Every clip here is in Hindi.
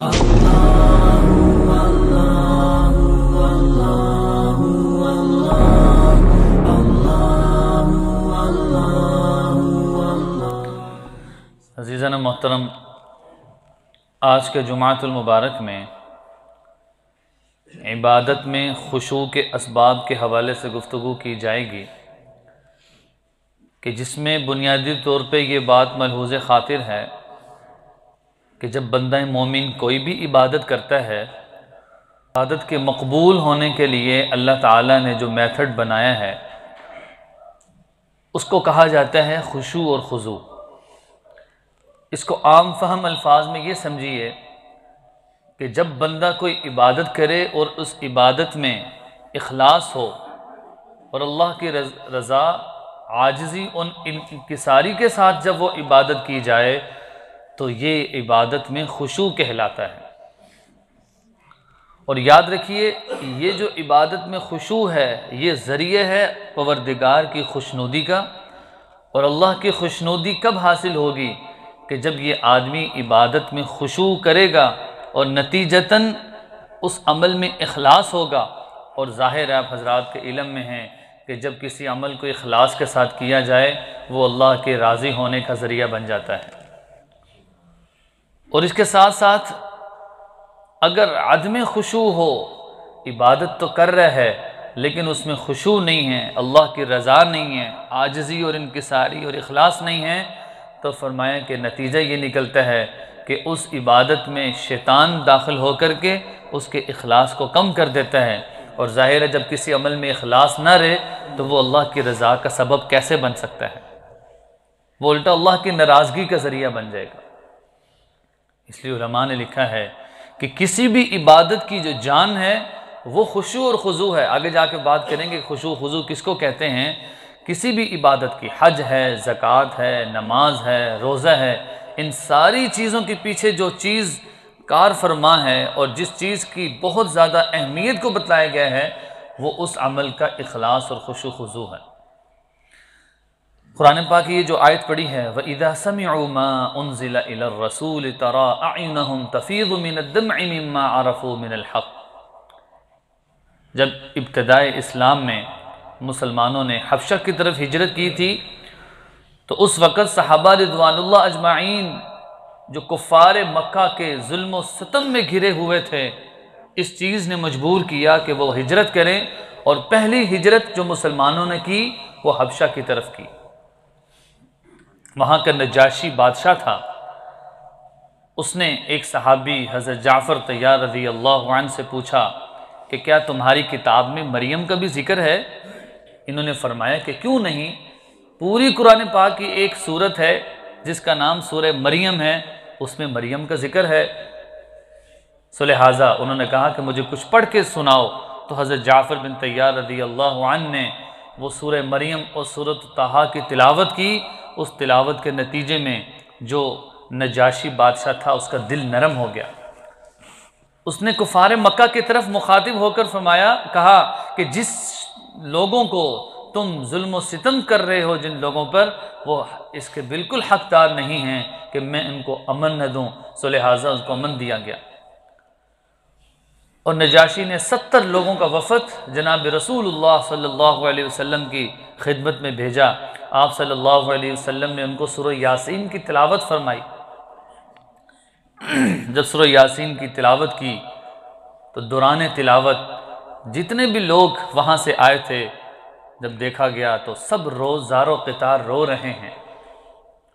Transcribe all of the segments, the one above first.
अज़ीज़ान मोहतरम, आज के जुमातुल मुबारक में इबादत में खुशू के असबाब के हवाले से गुफ्तगू की जाएगी कि जिसमें बुनियादी तौर पे ये बात मलहूज़ ख़ातिर है कि जब बंदा मोमिन कोई भी इबादत करता है, इबादत के मकबूल होने के लिए अल्लाह ताला ने जो मेथड बनाया है उसको कहा जाता है खुशू और खुज़ू। इसको आम फहम अल्फाज में ये समझिए कि जब बंदा कोई इबादत करे और उस इबादत में इखलास हो और अल्लाह की रज़ा आजिज़ी उन इंकिसारी के साथ जब वो इबादत की जाए तो ये इबादत में खुशू कहलाता है। और याद रखिए, ये जो इबादत में खुशू है ये ज़रिए है परवरदिगार की खुशनुदी का। और अल्लाह की खुशनुदी कब हासिल होगी? कि जब ये आदमी इबादत में खुशू करेगा और नतीजतन उस अमल में इखलास होगा। और ज़ाहिर आप हज़रात के इल्म में हैं कि जब किसी अमल को इखलास के साथ किया जाए वो अल्लाह के राज़ी होने का ज़रिया बन जाता है। और इसके साथ साथ अगर अदम खुशू हो, इबादत तो कर रहा है लेकिन उसमें खुशू नहीं है, अल्लाह की रज़ा नहीं है, आजिज़ी और इनकिसारी और इखलास नहीं है, तो फरमाया कि नतीजा ये निकलता है कि उस इबादत में शैतान दाखिल होकर के उसके इखलास को कम कर देता है। और ज़ाहिर है जब किसी अमल में इखलास ना रहे तो वो अल्लाह की रज़ा का सबब कैसे बन सकता है? वो उल्टा अल्लाह की नाराज़गी का ज़रिया बन जाएगा। इसलिए उलमा ने लिखा है कि किसी भी इबादत की जो जान है वो खुशू और खुजू है। आगे जाके बात करेंगे खुशू खुजू किसको कहते हैं। किसी भी इबादत की, हज है, ज़कात है, नमाज है, रोज़ा है, इन सारी चीज़ों के पीछे जो चीज़ कार फरमा है और जिस चीज़ की बहुत ज़्यादा अहमियत को बताया गया है वो उस अमल का इखलास और खुशू खुजू है। कुरान पाक की ये जो आयत पढ़ी है, वइज़ा समिअू मा उन्ज़िला इलर रसूल तरा अयुनहुम तफ़ीज़ु मिनद्दमइ मिम्मा अरफ़ू मिनल हक़। जब इब्तिदाए इस्लाम में मुसलमानों ने हबशा की तरफ हिजरत की थी तो उस वक़्त सहाबा रिज़वानुल्लाह अजमाइन जो कुफ़ार मक्का के जुल्म व सितम में घिरे हुए थे, इस चीज़ ने मजबूर किया कि वो हिजरत करें। और पहली हिजरत जो मुसलमानों ने की वो हबशा की तरफ की। वहाँ का नजाशी बादशाह था, उसने एक सहाबी हज़रत जाफ़र तैयार रज़ी अल्लाह अन्हु से पूछा कि क्या तुम्हारी किताब में मरियम का भी जिक्र है? इन्होंने फरमाया कि क्यों नहीं, पूरी कुरान पाक की एक सूरत है जिसका नाम सूरह मरियम है, उसमें मरियम का जिक्र है। सो लिहाजा उन्होंने कहा कि मुझे कुछ पढ़ के सुनाओ। तो हज़रत जाफ़र बिन तैयार रज़ी अल्लाह अन्हु ने वो सूरह मरियम और सूरत ताहा की तिलावत की। उस तिलावत के नतीजे में जो नजाशी बादशाह था उसका दिल नरम हो गया। उसने कुफार मक्का की तरफ मुखातिब होकर फरमाया, कहा कि जिस लोगों को तुम जुल्म व सितम कर रहे हो जिन लोगों पर, वो इसके बिल्कुल हकदार नहीं हैं कि मैं इनको अमन न दूँ। सो लिहाजा उसको अमन दिया गया। और नजाशी ने 70 लोगों का वफ़द जनाब रसूलुल्लाह सल्लल्लाहु अलैहि वसल्लम की खिदमत में भेजा। आप सल्लल्लाहु अलैहि वसल्लम ने उनको सूरह यासीन की तिलावत फरमाई। जब सूरह यासीन की तिलावत की तो दौरान तिलावत जितने भी लोग वहाँ से आए थे, जब देखा गया तो सब रोज़ारो क़ितार रो रहे हैं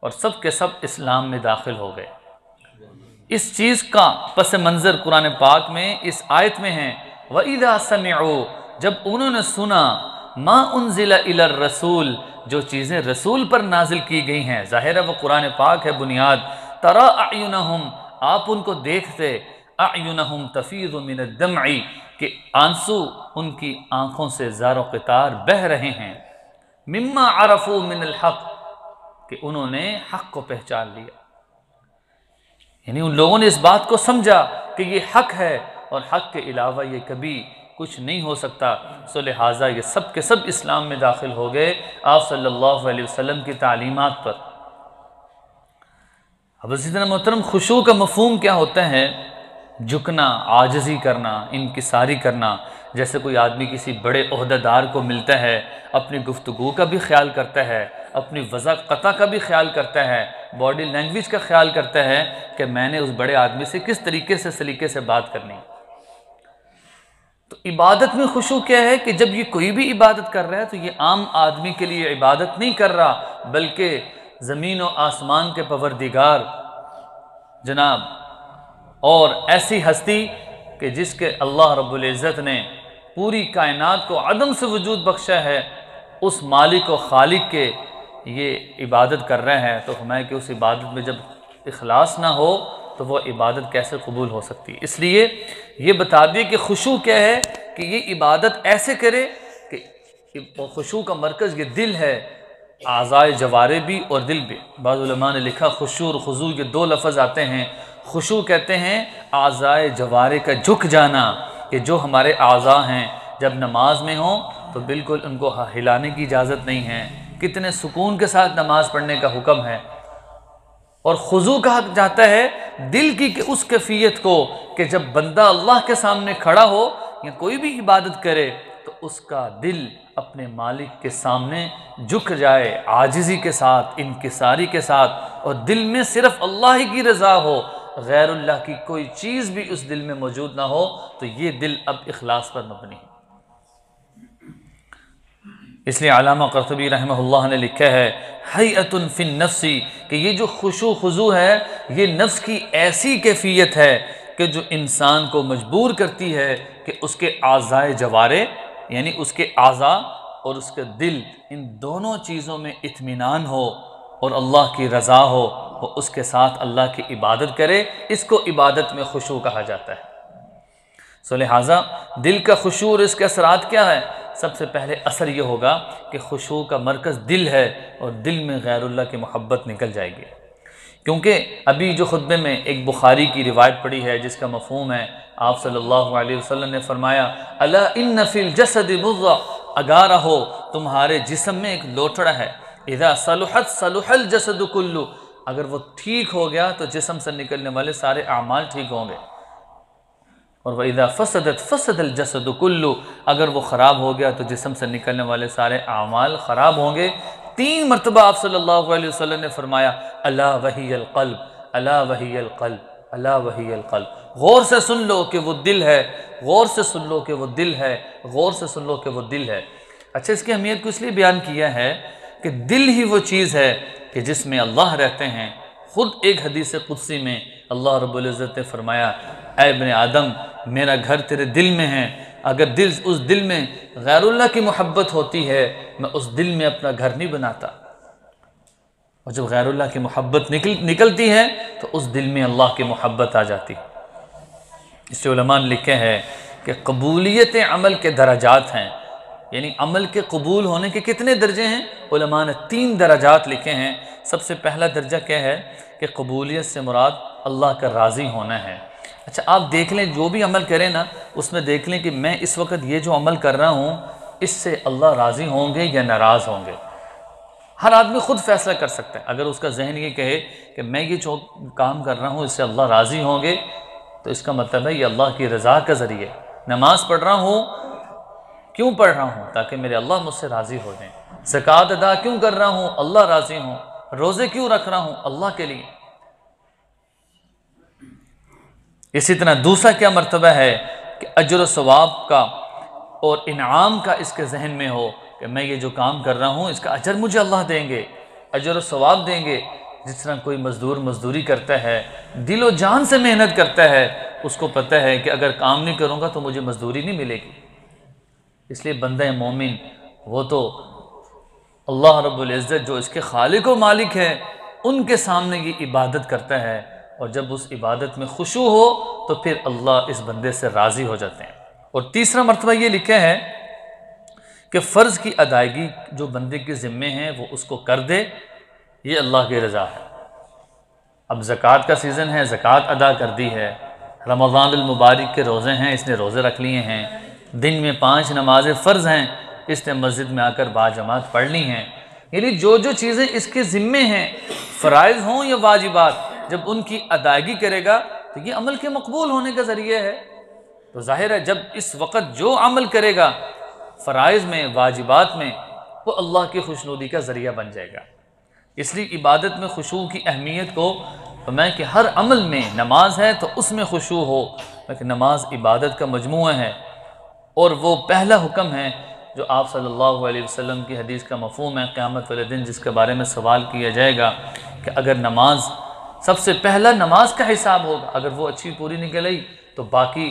और सब के सब इस्लाम में दाखिल हो गए। इस चीज़ का पस मंज़र कुरान पाक में इस आयत में है, वइज़ा समिअू, जब उन्होंने सुना, मा उन्ज़िला इलर रसूल, जो चीज़ें रसूल पर नाजिल की गई हैं, ज़ाहिर है वो कुरान पाक है बुनियाद। तरा अयुनहुम, आप उनको देखते, अयुनहुम तफ़ीज़ु मिनद्दमइ, कि आंसू उनकी आँखों से ज़ारो क़ितार बह रहे हैं, मिम्मा अरफ़ू मिनल हक़, कि उन्होंने हक़ को पहचान लिया। यानी उन लोगों ने इस बात को समझा कि ये हक़ है और हक़ के अलावा ये कभी कुछ नहीं हो सकता। सो लिहाजा ये सब के सब इस्लाम में दाखिल हो गए आप सल्लल्लाहु अलैहि वसल्लम की तालीमात पर। अब इसी तरह मोहतरम, खुशू का मफ़हूम क्या होता है? झुकना, आजिज़ी करना, इनकिसारी करना। जैसे कोई आदमी किसी बड़े ओहदेदार को मिलता है, अपनी गुफ्तगू का भी ख्याल करता है, अपनी वज़ाक़ता का भी ख्याल करता है, बॉडी लैंग्वेज का ख्याल करता है कि मैंने उस बड़े आदमी से किस तरीके से सलीके से बात करनी। तो इबादत में खुशू क्या है कि जब ये कोई भी इबादत कर रहा है तो ये आम आदमी के लिए इबादत नहीं कर रहा, बल्कि ज़मीन और आसमान के परवरदिगार जनाब और ऐसी हस्ती कि जिसके अल्लाह रब्बुल इज़्ज़त ने पूरी कायनात को अदम से वजूद बख्शा है, उस मालिक और खालिक के ये इबादत कर रहे हैं। तो हमें कि उस इबादत में जब इखलास ना हो तो वो इबादत कैसे कबूल हो सकती है। इसलिए ये बता दिए कि खुशू क्या है कि ये इबादत ऐसे करे कि खुशू का मरकज़ ये दिल है, आज़ाए जवारे भी और दिल भी। बाज़ उलमा ने लिखा खुशू और खुजू ये दो लफ्ज़ आते हैं। खुशू कहते हैं आज़ाए जवारे का झुक जाना, कि जो हमारे आज़ा हैं जब नमाज में हों तो बिल्कुल उनको हिलाने की इजाज़त नहीं है, कितने सुकून के साथ नमाज पढ़ने का हुक्म है। और खुजू कहा जाता है दिल की उस कैफियत को कि जब बंदा अल्लाह के सामने खड़ा हो या कोई भी इबादत करे तो उसका दिल अपने मालिक के सामने झुक जाए, आजिज़ी के साथ, इनकिसारी के साथ, और दिल में सिर्फ अल्लाह ही की रज़ा हो, गैरुल्लाह की कोई चीज़ भी उस दिल में मौजूद ना हो। तो ये दिल अब इखलास पर मबनी है। इसलिए अल्लामा क़ुरतुबी रहमहुल्लाह ने लिखा है हैअतुन फिन नफ्सी, कि ये जो खुशू खुजू है ये नफ्स की ऐसी कैफियत है कि जो इंसान को मजबूर करती है कि उसके आज़ाए जवारे यानी उसके आज़ा और उसके दिल, इन दोनों चीज़ों में इत्मीनान हो और अल्लाह की रज़ा हो, वो उसके साथ अल्लाह की इबादत करे। इसको इबादत में खुशू कहा जाता है। सो लिहाजा दिल का खुशू और इसके असरात क्या है? सबसे पहले असर ये होगा कि खुशू का मरकज़ दिल है और दिल में गैरुल्लाह की मोहब्बत निकल जाएगी। क्योंकि अभी जो खुतबे में एक बुखारी की रिवायत पड़ी है जिसका मफ़हूम है, आप सल्लल्लाहु अलैहि वसल्लम ने फरमाया अला इन्न फिल जसदि मुज़्ग़ा, आगाह हो तुम्हारे जिस्म में एक लोटड़ा है, इज़ा सलुहत सलुहल जसदु कुल्लु, अगर वो ठीक हो गया तो जिस्म से निकलने वाले सारे अमाल ठीक होंगे, और वइज़ा फसदत फसदल जसदु कुल्लु, अगर वो ख़राब हो गया तो जिस्म से निकलने वाले सारे अमाल ख़राब होंगे। 3 मरतबा आप सल्लल्लाहु अलैहि वसल्लम ने फरमाया अला वहियल क़ल्ब, अला वहियल क़ल्ब, अला वहियल क़ल्ब। गौर से सुन लो कि वो दिल है, गौर से सुन लो कि वो दिल है, गौर से सुन लो कि वो दिल है। अच्छा, इसकी अहमियत को इसलिए बयान किया है कि दिल ही वो चीज़ है कि जिसमें अल्लाह रहते हैं। ख़ुद एक हदीस कुदसी में अल्लाह रब्बुल इज़्ज़त ने फरमाया ऐ इब्ने आदम, मेरा घर तेरे दिल में है, अगर उस दिल में गैरुल्लाह की मोहब्बत होती है मैं उस दिल में अपना घर नहीं बनाता, और जब गैरुल्लाह की मोहब्बत निकलती है तो उस दिल में अल्लाह की मोहब्बत आ जाती। इससे उलमा ने लिखे हैं कि कबूलियत अमल के दराजात हैं, यानी अमल के कबूल होने के कितने दर्जे हैं? उलमा ने 3 दराजात लिखे हैं। सबसे पहला दर्जा क्या है कि कबूलियत से मुराद अल्लाह का राज़ी होना है। अच्छा, आप देख लें जो भी अमल करें ना, उसमें देख लें कि मैं इस वक्त ये जो अमल कर रहा हूँ इससे अल्लाह राज़ी होंगे या नाराज़ होंगे। हर आदमी खुद फैसला कर सकता है। अगर उसका जहन ये कहे कि मैं ये जो काम कर रहा हूँ इससे अल्लाह राज़ी होंगे, तो इसका मतलब है ये अल्लाह की रज़ा का ज़रिए। नमाज पढ़ रहा हूँ, क्यों पढ़ रहा हूँ? ताकि मेरे अल्लाह मुझसे राज़ी हो जाएं। ज़कात अदा क्यों कर रहा हूँ? अल्लाह राज़ी हों। रोज़े क्यों रख रहा हूँ? अल्लाह के लिए। इसी तरह दूसरा क्या मर्तबा है कि अजर व सवाब का और इनाम का इसके जहन में हो कि मैं ये जो काम कर रहा हूँ इसका अजर मुझे अल्लाह देंगे, अजर व सवाब देंगे। जिस तरह कोई मज़दूर मज़दूरी करता है, दिलो जान से मेहनत करता है, उसको पता है कि अगर काम नहीं करूँगा तो मुझे मज़दूरी नहीं मिलेगी। इसलिए बंदा मोमिन वो तो अल्लाह रब्बुल इज़्ज़त जो इसके खालिक व मालिक है उनके सामने ये इबादत करता है, और जब उस इबादत में खुशू हो तो फिर अल्लाह इस बंदे से राज़ी हो जाते हैं। और तीसरा मरतबा ये लिखा है कि फ़र्ज़ की अदायगी जो बंदे के ज़िम्मे है वो उसको कर दे, ये अल्लाह की रज़ा है। अब ज़कात का सीज़न है, ज़कात अदा कर दी है, रमज़ानुल मुबारक के रोज़े हैं, इसने रोज़े रख लिए हैं, दिन में 5 नमाज़ें फ़र्ज़ हैं, इसने मस्जिद में आकर बाजमात पढ़ ली हैं। यानी जो जो चीज़ें इसके ज़िम्मे हैं, फ़राइज़ हों या वाजिबात, जब उनकी अदायगी करेगा तो ये अमल के मकबूल होने का ज़रिए है। तो जाहिर है जब इस वक़्त जो अमल करेगा फ़राइज़ में, वाजिबात में, वो अल्लाह की खुशनुदी का ज़रिया बन जाएगा। इसलिए इबादत में खुशू की अहमियत को मैं कि हर अमल में, नमाज है तो उसमें खुशू हो, लेकिन नमाज इबादत का मजमूआ है। और वो पहला हुक्म है जो आप सल्लल्लाहु अलैहि वसल्लम की हदीस का मफ़हूम है क़यामत वाले दिन, जिसके बारे में सवाल किया जाएगा कि अगर नमाज, सबसे पहला नमाज का हिसाब होगा, अगर वो अच्छी पूरी निकल आई तो बाकी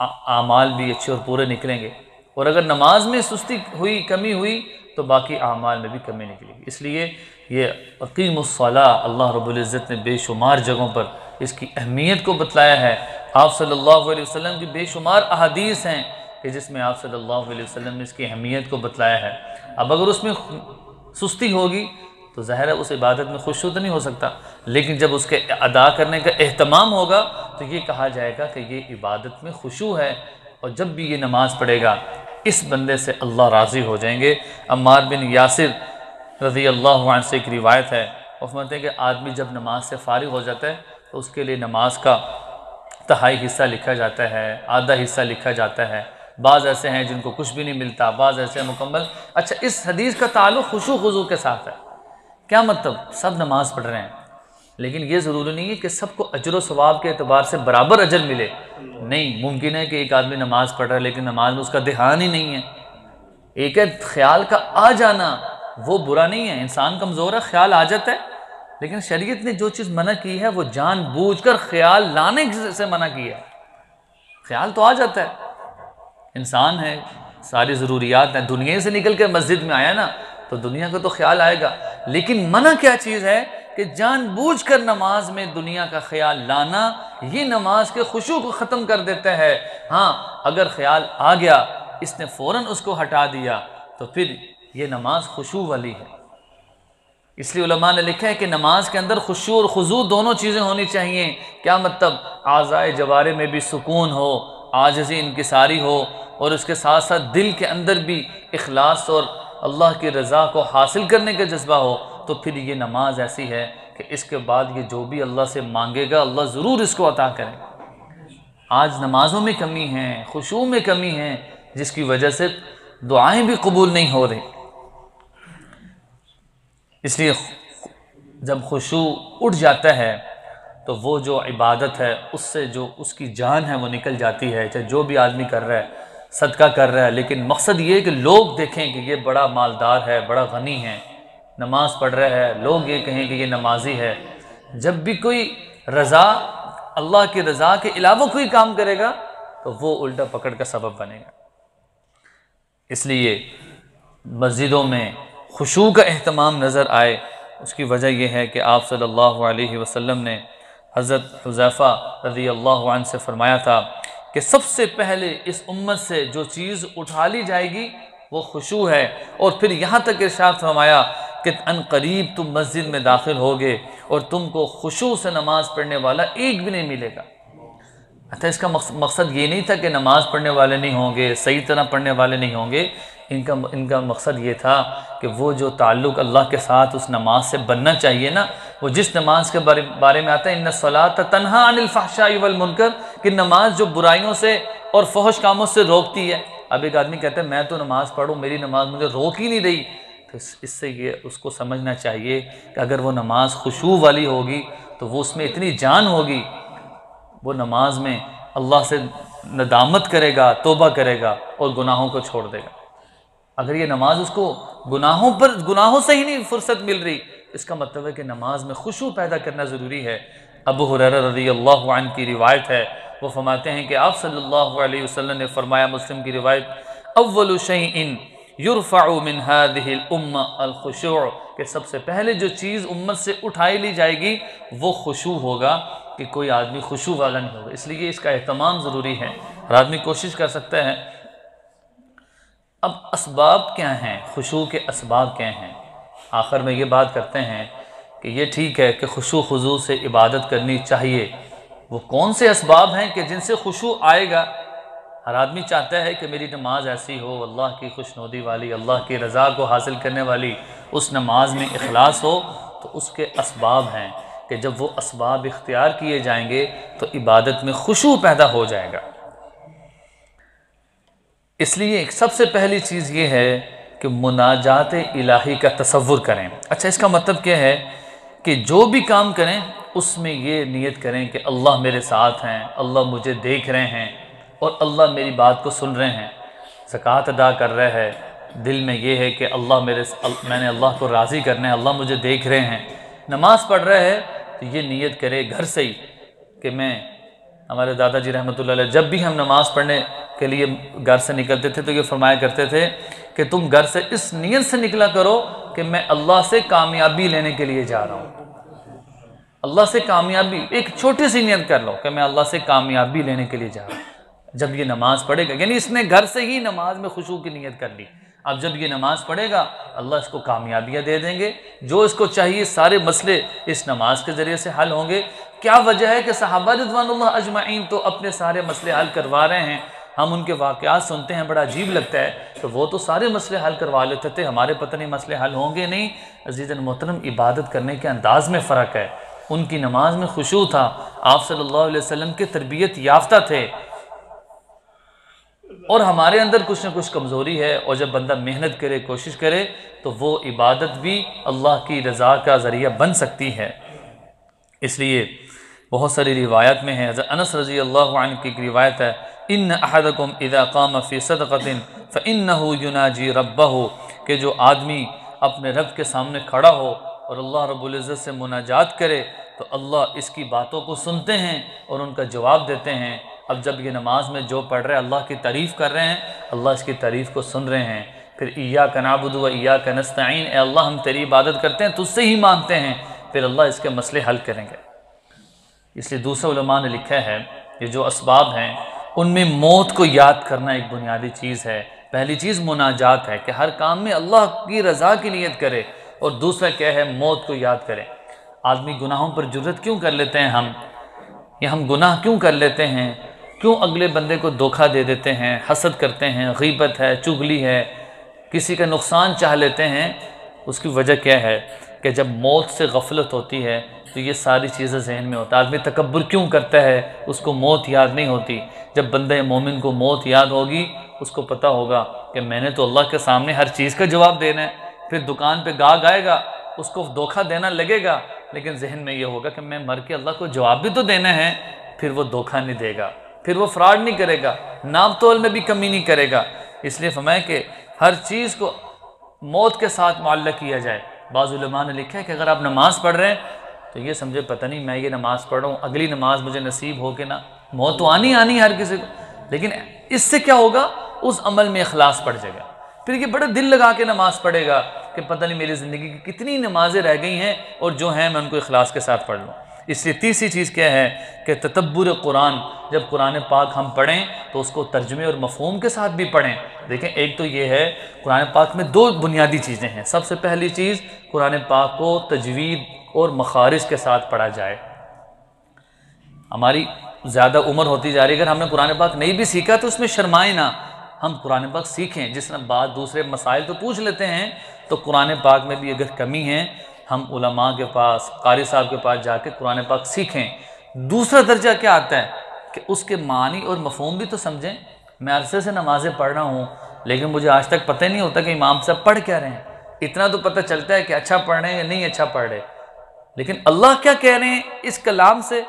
आमाल भी अच्छे और पूरे निकलेंगे, और अगर नमाज में सुस्ती हुई, कमी हुई, तो बाकी आमाल में भी कमी निकलेगी। इसलिए ये अक़ीमुस्सलाह अल्लाह रब्बुल इज़्ज़त ने बेशुमार जगहों पर इसकी अहमियत को बतलाया है। आप सल्लल्लाहु अलैहि वसल्लम की बेशुमार अहादीस हैं कि जिसमें आप सल्लल्लाहु अलैहि वसल्लम ने इसकी अहमियत को बतलाया है। अब अगर उसमें सुस्ती होगी तो ज़ाहिर है उस इबादत में खुशू तो नहीं हो सकता, लेकिन जब उसके अदा करने का एहतमाम होगा तो ये कहा जाएगा कि ये इबादत में खुशू है, और जब भी ये नमाज़ पढ़ेगा इस बंदे से अल्लाह राज़ी हो जाएंगे। अम्मार बिन यासिर रज़ी अल्लाह अन्हु से एक रिवायत है, वो फरमाते हैं कि आदमी जब नमाज से फारिग हो जाता है तो उसके लिए नमाज का तिहाई हिस्सा लिखा जाता है, आधा हिस्सा लिखा जाता है। बाज़ ऐसे हैं जिनको कुछ भी नहीं मिलता, बाज़ ऐसे मुकम्मल। अच्छा, इस हदीस का ताल्लुक़ खुशू खुजू के साथ है। क्या मतलब? सब नमाज़ पढ़ रहे हैं, लेकिन ये ज़रूरी नहीं है कि सबको अजर व सवाब के अतबार से बराबर अजर मिले। नहीं, मुमकिन है कि एक आदमी नमाज़ पढ़ रहा है लेकिन नमाज में उसका ध्यान ही नहीं है। एक है ख्याल का आ जाना, वो बुरा नहीं है, इंसान कमज़ोर है, ख्याल आ जाता है, लेकिन शरीयत ने जो चीज़ मना की है वो जानबूझकर ख्याल लाने से मना किया है। ख्याल तो आ जाता है, इंसान है, सारी ज़रूरियात हैं, दुनिया से निकल के मस्जिद में आया ना तो दुनिया का तो ख्याल आएगा, लेकिन मना क्या चीज़ है कि जानबूझकर नमाज में दुनिया का ख्याल लाना, ये नमाज के खुशू को ख़त्म कर देता है। हाँ, अगर ख्याल आ गया, इसने फ़ौरन उसको हटा दिया, तो फिर ये नमाज खुशू वाली है। इसलिए उलमा ने लिखा है कि नमाज के अंदर खुशू और खुजू दोनों चीज़ें होनी चाहिए। क्या मतलब? आज़ाए जवारे में भी सुकून हो, आजिज़ी इनकिसारी हो, और उसके साथ साथ दिल के अंदर भी इखलास और अल्लाह की रज़ा को हासिल करने का जज्बा हो, तो फिर ये नमाज ऐसी है कि इसके बाद ये जो भी अल्लाह से मांगेगा अल्लाह ज़रूर इसको अता करेगा। आज नमाज़ों में कमी है, खुशू में कमी है, जिसकी वजह से दुआएं भी कबूल नहीं हो रही। इसलिए जब खुशू उठ जाता है तो वो जो इबादत है उससे जो उसकी जान है वो निकल जाती है। चाहे जो भी आदमी कर रहा है, सदका कर रहा है, लेकिन मकसद ये है कि लोग देखें कि ये बड़ा मालदार है, बड़ा गनी है, नमाज पढ़ रहा है, लोग ये कहें कि ये नमाजी है। जब भी कोई रज़ा, अल्लाह की रज़ा के अलावा कोई काम करेगा तो वो उल्टा पकड़ का सबब बनेगा। इसलिए मस्जिदों में खुशू का एहतमाम नज़र आए, उसकी वजह यह है कि आप सल्लल्लाहु अलैहि वसल्लम ने हज़रत हुज़ैफ़ा रज़ी अल्लाह अन्हु से फरमाया था कि सबसे पहले इस उम्मत से जो चीज़ उठा ली जाएगी वो खुशू है। और फिर यहाँ तक इरशाद फरमाया कि अनकरीब तुम मस्जिद में दाखिल होगे और तुमको खुशू से नमाज पढ़ने वाला एक भी नहीं मिलेगा। अच्छा, इसका मकसद ये नहीं था कि नमाज पढ़ने वाले नहीं होंगे, सही तरह पढ़ने वाले नहीं होंगे। इनका मकसद ये था कि वो जो ताल्लुक़ अल्लाह के साथ उस नमाज से बनना चाहिए ना, वो जिस नमाज के बारे में आता है इन्ना सलात तन्हा अनिल फहशाई वल मुनकर, कि नमाज जो बुराइयों से और फहश कामों से रोकती है। अब एक आदमी कहता है मैं तो नमाज पढ़ूँ, मेरी नमाज मुझे रोक ही नहीं रही, तो इससे ये उसको समझना चाहिए कि अगर वो नमाज खुशू वाली होगी तो वो उसमें इतनी जान होगी, वो नमाज में अल्लाह से नदामत करेगा, तौबा करेगा और गुनाहों को छोड़ देगा। अगर ये नमाज उसको गुनाहों से ही नहीं फुर्सत मिल रही, इसका मतलब है कि नमाज में खुशू पैदा करना ज़रूरी है। अबू हुरैरा रज़ियल्लाहु अन्हु की रिवायत है, वो फरमाते हैं कि आप सल्लल्लाहु अलैहि वसल्लम ने फरमाया, मुस्लिम की रिवायत, अव्वलु शैइन युरफ़अु मिन हाज़िहिल उम्मा अल खुशू, कि सबसे पहले जो चीज़ उम्मत से उठाई ली जाएगी वो खुशू होगा, कि कोई आदमी खुशू वाला नहीं होगा। इसलिए इसका एहतमाम ज़रूरी है और आदमी कोशिश कर सकता है। अब असबाब क्या हैं, खुशू के असबाब क्या हैं? आखिर में ये बात करते हैं कि ये ठीक है कि खुशू खुजू से इबादत करनी चाहिए। वो कौन से असबाब हैं कि जिनसे खुशू आएगा? हर आदमी चाहता है कि मेरी नमाज ऐसी हो, अल्लाह की खुशनुदी वाली, अल्लाह की रज़ा को हासिल करने वाली, उस नमाज में इखलास हो। तो उसके असबाब हैं। कि जब वो असबाब इख्तियार किए जाएंगे तो इबादत में खुशू पैदा हो जाएगा। इसलिए एक सबसे पहली चीज़ ये है कि मुनाजात इलाही का तसव्वुर करें। अच्छा, इसका मतलब क्या है कि जो भी काम करें उसमें ये नियत करें कि अल्लाह मेरे साथ हैं, अल्लाह मुझे देख रहे हैं और अल्लाह मेरी बात को सुन रहे हैं। ज़कात अदा कर रहा है, दिल में ये है कि मैंने अल्लाह को राज़ी करना है, अल्लाह मुझे देख रहे हैं। नमाज़ पढ़ रहा है तो ये नियत करे घर से ही कि हमारे दादाजी रहमतुल्लाह अलैह जब भी हम नमाज़ पढ़ने के लिए घर से निकलते थे तो ये फरमाया करते थे कि तुम घर से इस नियत से निकला करो कि मैं अल्लाह से कामयाबी लेने के लिए जा रहा हूँ। अल्लाह से कामयाबी, एक छोटी सी नियत कर लो कि मैं अल्लाह से कामयाबी लेने के लिए जा रहा हूँ। जब ये नमाज़ पढ़ेगा, यानी इसने घर से ही नमाज में खुशू की नियत कर ली। अब जब ये नमाज़ पढ़ेगा अल्लाह इसको कामयाबियाँ दे देंगे, जो इसको चाहिए सारे मसले इस नमाज के ज़रिए से हल होंगे। क्या वजह है कि सहाबा रिज़वानुल्लाह अजमाइन तो अपने सारे मसले हल करवा रहे हैं। हम उनके वाक़यात सुनते हैं, बड़ा अजीब लगता है, तो वो तो सारे मसले हल करवा लेते थे, हमारे पता नहीं मसले हल होंगे नहीं। अज़ीज़न मोहतरम, इबादत करने के अंदाज में फ़र्क है। उनकी नमाज में खुशू था, आप सल्लल्लाहु अलैहि वसल्लम के तरबियत याफ्ता थे, और हमारे अंदर कुछ ना कुछ कमज़ोरी है। और जब बंदा मेहनत करे, कोशिश करे, तो वो इबादत भी अल्लाह की रज़ा का ज़रिया बन सकती है। इसलिए बहुत सारी रिवायत में है, हज़रत अनस रज़ी अल्लाहु अन्हु की एक रिवायत है, इन्न अहदकुम इज़ा क़ाम फ़ी सदक़तिन फ़इन्नहु युनाजी रब्बहु, कि जो आदमी अपने रब के सामने खड़ा हो और अल्लाह रब्बुल इज़्ज़त से मुनाजात करे तो अल्लाह इसकी बातों को सुनते हैं और उनका जवाब देते हैं। अब जब ये नमाज में जो पढ़ रहे हैं अल्लाह की तारीफ़ कर रहे हैं, अल्लाह इसकी तारीफ़ को सुन रहे हैं। फिर इय्याका नअबुदु व इय्याका नस्तईन, ए अल्लाह हम तेरी इबादत करते हैं, तुझसे ही मांगते हैं। फिर अल्लाह इसके मसले हल करेंगे। इसलिए दूसरे उलमा ने लिखा है, ये जो असबाब हैं उनमें मौत को याद करना एक बुनियादी चीज़ है। पहली चीज़ मुनाजात है कि हर काम में अल्लाह की रज़ा की नियत करे, और दूसरा क्या है, मौत को याद करें। आदमी गुनाहों पर जुर्रत क्यों कर लेते हैं हम, या हम गुनाह क्यों कर लेते हैं, क्यों अगले बंदे को धोखा दे देते हैं, हसद करते हैं, गीबत है, चुगली है, किसी का नुकसान चाह लेते हैं। उसकी वजह क्या है कि जब मौत से गफलत होती है तो ये सारी चीज़ें जहन में होता है। आदमी तकब्बुर क्यों करता है, उसको मौत याद नहीं होती। जब बंदे मोमिन को मौत याद होगी, उसको पता होगा कि मैंने तो अल्लाह के सामने हर चीज़ का जवाब देना है। फिर दुकान पे गाहक आएगा, उसको धोखा देना लगेगा, लेकिन जहन में ये होगा कि मैं मर के अल्लाह को जवाब भी तो देना है। फिर वो धोखा नहीं देगा, फिर वो फ्रॉड नहीं करेगा, नाप तोल में भी कमी नहीं करेगा। इसलिए फरमाया कि हर चीज़ को मौत के साथ मुअल्लक़ किया जाए। बाज़ उलमा ने लिखा है कि अगर आप नमाज़ पढ़ रहे हैं तो ये समझे पता नहीं मैं ये नमाज़ पढ़ रहा हूँ, अगली नमाज मुझे नसीब हो कि ना, मौत तो आनी आनी हर किसी को, लेकिन इससे क्या होगा, उस अमल में इखलास पड़ जाएगा। फिर ये बड़ा दिल लगा के नमाज़ पढ़ेगा कि पता नहीं मेरी ज़िंदगी की कितनी नमाजें रह गई हैं और जो हैं मैं उनको इखलास के साथ पढ़ लूँ। इसलिए तीसरी चीज़ क्या है कि तदब्बुर कुरान, जब कुरान पाक हम पढ़ें तो उसको तर्जुमे और मफ़हूम के साथ भी पढ़ें। देखें, एक तो ये है कुरान पाक में दो बुनियादी चीज़ें हैं। सबसे पहली चीज़, कुरान पाक को तजवीद और मखारिज के साथ पढ़ा जाए। हमारी ज़्यादा उम्र होती जा रही है, अगर हमने कुरान पाक नहीं भी सीखा तो उसमें शर्माए ना, हम कुरान पाक सीखें। जिस तरह बात दूसरे मसाइल तो पूछ लेते हैं, तो कुरान पाक में भी अगर कमी है हम उलमा के पास, कारी साहब के पास जाके कुरान पाक सीखें। दूसरा दर्जा क्या आता है कि उसके मानी और मफ़हूम भी तो समझें। मैं अरसे से नमाज़ें पढ़ रहा हूँ, लेकिन मुझे आज तक पता ही नहीं होता कि इमाम साहब पढ़ क्या रहे हैं। इतना तो पता चलता है कि अच्छा पढ़ रहे हैं या नहीं अच्छा पढ़ रहे, लेकिन अल्लाह क्या कह रहे हैं इस कलाम से,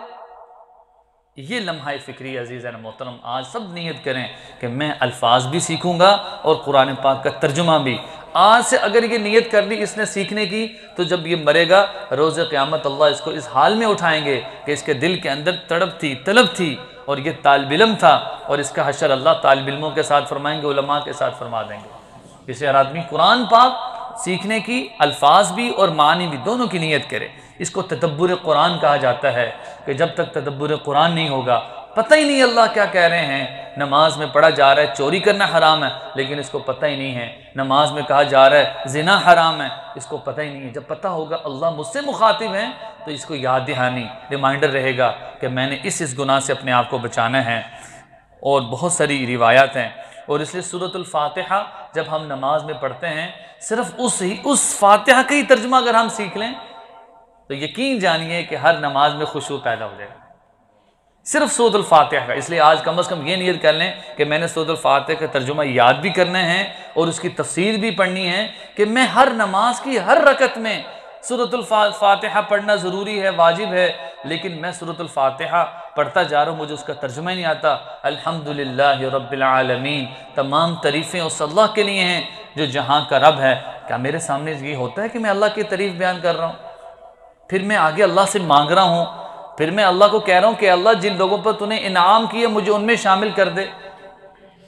ये लम्हा फ़िक्री अज़ीज़ मोहतरम आज सब नियत करें कि मैं अल्फाज भी सीखूंगा और कुरान पाक का तर्जुमा भी। आज से अगर ये नियत कर ली इसने सीखने की, तो जब ये मरेगा रोज़ क़यामत अल्लाह इसको इस हाल में उठाएंगे कि इसके दिल के अंदर तड़प थी, तलब थी, और ये तालिब इल्म था, और इसका हशर अल्लाह तालिब इल्मों के साथ फरमाएंगे, उलमा के साथ फरमा देंगे। इसलिए हर आदमी कुरान पाक सीखने की अल्फाज भी और मानी भी दोनों की नियत करे। इसको तदब्बुर कुरान कहा जाता है कि जब तक तदब्बुर कुरान नहीं होगा, पता ही नहीं अल्लाह क्या कह रहे हैं। नमाज में पढ़ा जा रहा है चोरी करना हराम है, लेकिन इसको पता ही नहीं है। नमाज में कहा जा रहा है ज़िना हराम है, इसको पता ही नहीं है। जब पता होगा अल्लाह मुझसे मुखातिब है, तो इसको याद दहानी, रिमाइंडर रहेगा कि मैंने इस गुनाह से अपने आप को बचाना है। और बहुत सारी रिवायात हैं। और इसलिए सूरतुल फातिहा जब हम नमाज में पढ़ते हैं, सिर्फ उस फातिहा का ही तर्जुमा अगर हम सीख लें तो यकीन जानिए कि हर नमाज में खुशू पैदा हो जाएगा सिर्फ सूरतुल फातिहा का। इसलिए आज कम से कम ये नियत कर लें कि मैंने सूरतुल फातिहा का तर्जुमा याद भी करना है और उसकी तफसीर भी पढ़नी है कि मैं हर नमाज की हर रकत में सूरतुल फातिहा पढ़ना ज़रूरी है, वाजिब है। लेकिन मैं सूरतुल फातिहा पढ़ता जा रहा हूँ, मुझे उसका तर्जुमा ही नहीं आता। अल्हम्दुलिल्लाहि रब्बिल आलमीन, तमाम तारीफ़ें उस अल्लाह के लिए हैं जो जहाँ का रब है। क्या मेरे सामने ये होता है कि मैं अल्लाह की तारीफ़ बयान कर रहा हूँ, फिर मैं आगे अल्लाह से मांग रहा हूँ, फिर मैं अल्लाह को कह रहा हूँ कि अल्लाह जिन लोगों पर तूने इनाम किया मुझे उनमें शामिल कर दे।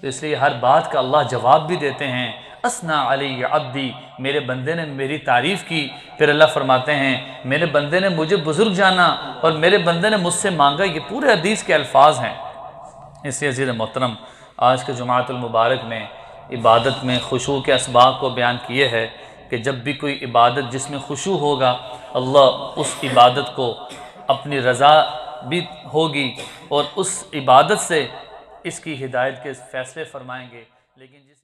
तो इसलिए हर बात का अल्लाह जवाब भी देते हैं। असना अलैया अब्दी, मेरे बंदे ने मेरी तारीफ़ की। फिर अल्लाह फरमाते हैं मेरे बंदे ने मुझे बुज़ुर्ग जाना और मेरे बंदे ने मुझसे मांगा। ये पूरे हदीस के अल्फाज हैं। इसलिए अज़ीज़ मोहतरम, आज के जुमाअतुल मुबारक में इबादत में खुशू के असबाब को बयान किए है कि जब भी कोई इबादत जिसमें खुशू होगा, अल्लाह उस इबादत को अपनी रज़ा भी होगी और उस इबादत से इसकी हिदायत के फ़ैसले फरमाएंगे। लेकिन जिस